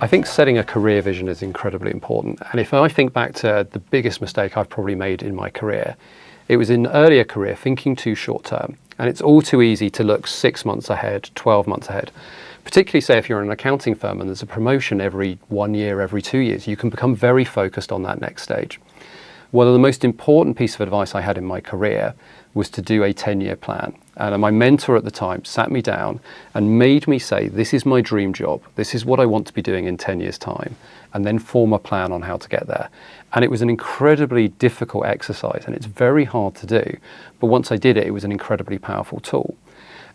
I think setting a career vision is incredibly important. And if I think back to the biggest mistake I've probably made in my career, it was in earlier career thinking too short term. And it's all too easy to look 6 months ahead, 12 months ahead. Particularly say if you're in an accounting firm and there's a promotion every 1 year, every 2 years, you can become very focused on that next stage. One of the most important piece of advice I had in my career was to do a 10-year plan. And my mentor at the time sat me down and made me say, this is my dream job. This is what I want to be doing in 10 years' time, and then form a plan on how to get there. And it was an incredibly difficult exercise, and it's very hard to do. But once I did it, it was an incredibly powerful tool.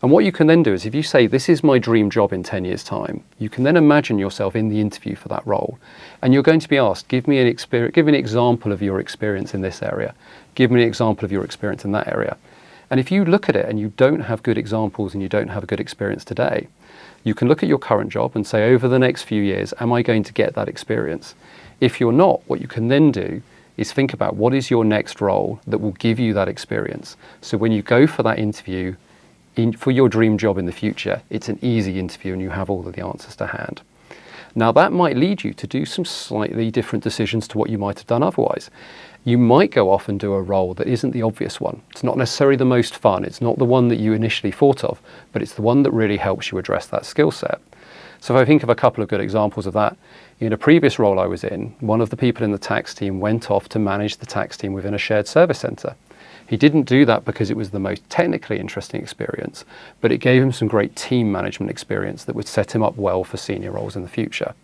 And what you can then do is if you say, this is my dream job in 10 years' time, you can then imagine yourself in the interview for that role. And you're going to be asked, give me an example of your experience in this area. Give me an example of your experience in that area. And if you look at it and you don't have good examples and you don't have a good experience today, you can look at your current job and say, over the next few years, am I going to get that experience? If you're not, what you can then do is think about what is your next role that will give you that experience. So when you go for that interview, for your dream job in the future, it's an easy interview and you have all of the answers to hand. Now that might lead you to do some slightly different decisions to what you might have done otherwise. You might go off and do a role that isn't the obvious one. It's not necessarily the most fun. It's not the one that you initially thought of, but it's the one that really helps you address that skill set. So if I think of a couple of good examples of that, in a previous role I was in, one of the people in the tax team went off to manage the tax team within a shared service centre. He didn't do that because it was the most technically interesting experience, but it gave him some great team management experience that would set him up well for senior roles in the future.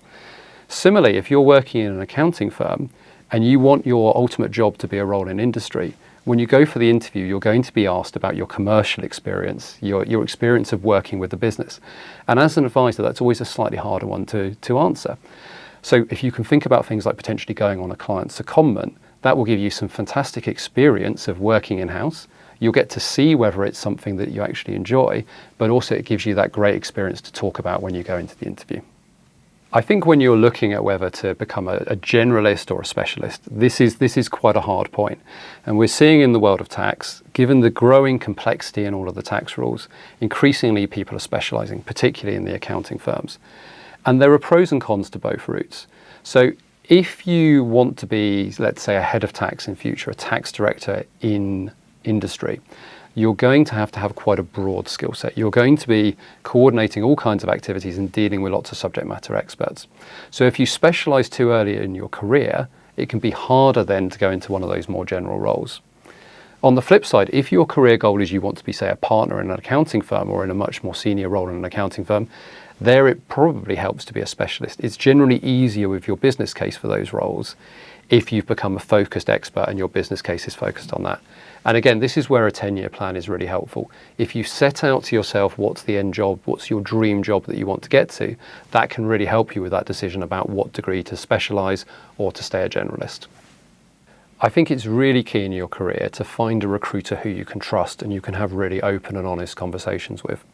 Similarly, if you're working in an accounting firm and you want your ultimate job to be a role in industry, when you go for the interview, you're going to be asked about your commercial experience, your experience of working with the business. And as an advisor, that's always a slightly harder one to answer. So if you can think about things like potentially going on a client secondment, that will give you some fantastic experience of working in-house. You'll get to see whether it's something that you actually enjoy, but also it gives you that great experience to talk about when you go into the interview. I think when you're looking at whether to become a generalist or a specialist, this is quite a hard point. And we're seeing in the world of tax, given the growing complexity in all of the tax rules, increasingly people are specializing, particularly in the accounting firms. And there are pros and cons to both routes. So if you want to be, let's say, a head of tax in future, a tax director in industry, you're going to have quite a broad skill set. You're going to be coordinating all kinds of activities and dealing with lots of subject matter experts. So if you specialize too early in your career, it can be harder then to go into one of those more general roles. On the flip side, if your career goal is you want to be, say, a partner in an accounting firm or in a much more senior role in an accounting firm, there it probably helps to be a specialist. It's generally easier with your business case for those roles if you've become a focused expert and your business case is focused on that. And again, this is where a 10-year plan is really helpful. If you set out to yourself what's the end job, what's your dream job that you want to get to, that can really help you with that decision about what degree to specialise or to stay a generalist. I think it's really key in your career to find a recruiter who you can trust and you can have really open and honest conversations with.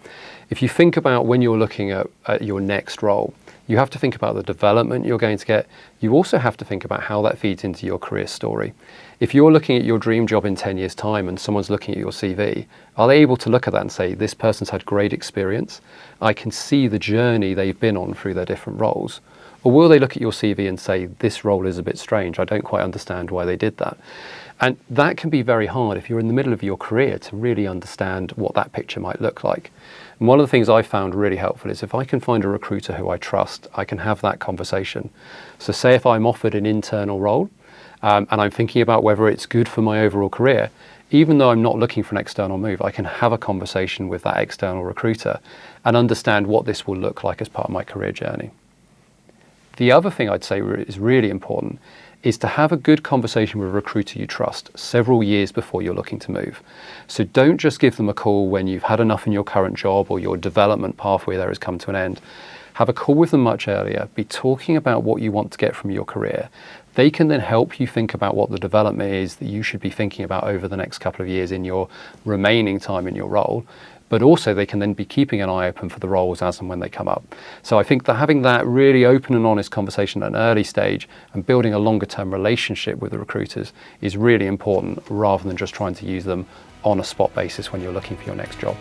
If you think about when you're looking at your next role, you have to think about the development you're going to get. You also have to think about how that feeds into your career story. If you're looking at your dream job in 10 years' time and someone's looking at your CV, are they able to look at that and say, this person's had great experience, I can see the journey they've been on through their different roles? Or will they look at your CV and say, this role is a bit strange, I don't quite understand why they did that? And that can be very hard if you're in the middle of your career to really understand what that picture might look like. And one of the things I found really helpful is if I can find a recruiter who I trust, I can have that conversation. So say if I'm offered an internal role and I'm thinking about whether it's good for my overall career, even though I'm not looking for an external move, I can have a conversation with that external recruiter and understand what this will look like as part of my career journey. The other thing I'd say is really important is to have a good conversation with a recruiter you trust several years before you're looking to move. So don't just give them a call when you've had enough in your current job or your development pathway there has come to an end. Have a call with them much earlier. Be talking about what you want to get from your career. They can then help you think about what the development is that you should be thinking about over the next couple of years in your remaining time in your role. But also they can then be keeping an eye open for the roles as and when they come up. So I think that having that really open and honest conversation at an early stage and building a longer term relationship with the recruiters is really important rather than just trying to use them on a spot basis when you're looking for your next job.